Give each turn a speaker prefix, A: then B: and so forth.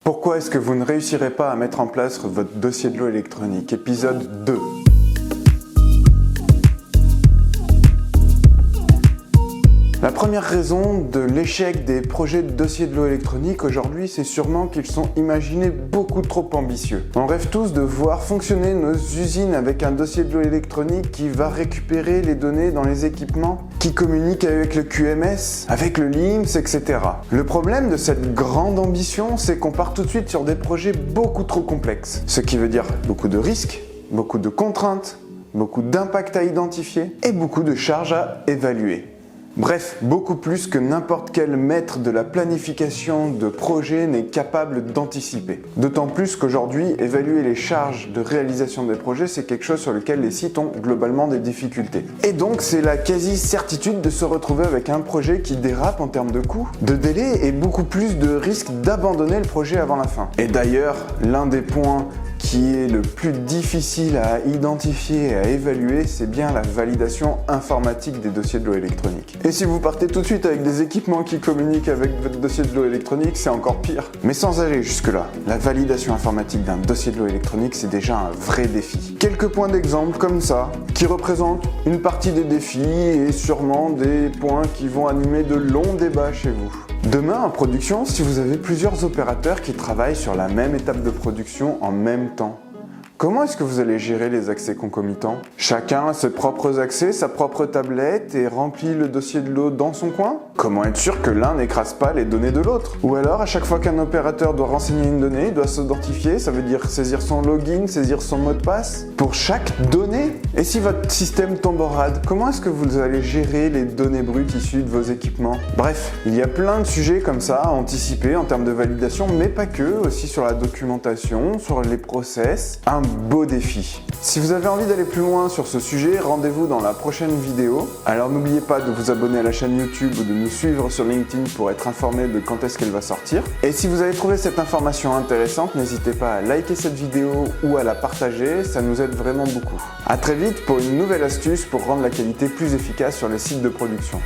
A: Pourquoi est-ce que vous ne réussirez pas à mettre en place votre dossier de lot électronique? Épisode 2. La première raison de l'échec des projets de dossier de lot électronique aujourd'hui, c'est sûrement qu'ils sont imaginés beaucoup trop ambitieux. On rêve tous de voir fonctionner nos usines avec un dossier de lot électronique qui va récupérer les données dans les équipements, qui communique avec le QMS, avec le LIMS, etc. Le problème de cette grande ambition, c'est qu'on part tout de suite sur des projets beaucoup trop complexes. Ce qui veut dire beaucoup de risques, beaucoup de contraintes, beaucoup d'impacts à identifier et beaucoup de charges à évaluer. Bref, beaucoup plus que n'importe quel maître de la planification de projet n'est capable d'anticiper. D'autant plus qu'aujourd'hui, évaluer les charges de réalisation des projets, c'est quelque chose sur lequel les sites ont globalement des difficultés. Et donc, c'est la quasi-certitude de se retrouver avec un projet qui dérape en termes de coûts, de délai et beaucoup plus de risques d'abandonner le projet avant la fin. Et d'ailleurs, l'un des points qui est le plus difficile à identifier et à évaluer, c'est bien la validation informatique des dossiers de lot électronique. Et si vous partez tout de suite avec des équipements qui communiquent avec votre dossier de lot électronique, c'est encore pire. Mais sans aller jusque-là, la validation informatique d'un dossier de lot électronique, c'est déjà un vrai défi. Quelques points d'exemple comme ça, qui représentent une partie des défis et sûrement des points qui vont animer de longs débats chez vous. Demain, en production, si vous avez plusieurs opérateurs qui travaillent sur la même étape de production en même temps, comment est-ce que vous allez gérer les accès concomitants? Chacun a ses propres accès, sa propre tablette et remplit le dossier de lot dans son coin? Comment être sûr que l'un n'écrase pas les données de l'autre? Ou alors, à chaque fois qu'un opérateur doit renseigner une donnée, il doit s'identifier, ça veut dire saisir son login, saisir son mot de passe pour chaque donnée? Et si votre système tombe en rade, comment est-ce que vous allez gérer les données brutes issues de vos équipements? Bref, il y a plein de sujets comme ça à anticiper en termes de validation, mais pas que, aussi sur la documentation, sur les process. Un beau défi. Si vous avez envie d'aller plus loin sur ce sujet, rendez-vous dans la prochaine vidéo. Alors n'oubliez pas de vous abonner à la chaîne YouTube ou de nous suivre sur LinkedIn pour être informé de quand est-ce qu'elle va sortir. Et si vous avez trouvé cette information intéressante, n'hésitez pas à liker cette vidéo ou à la partager, ça nous aide vraiment beaucoup. À très vite pour une nouvelle astuce pour rendre la qualité plus efficace sur les sites de production.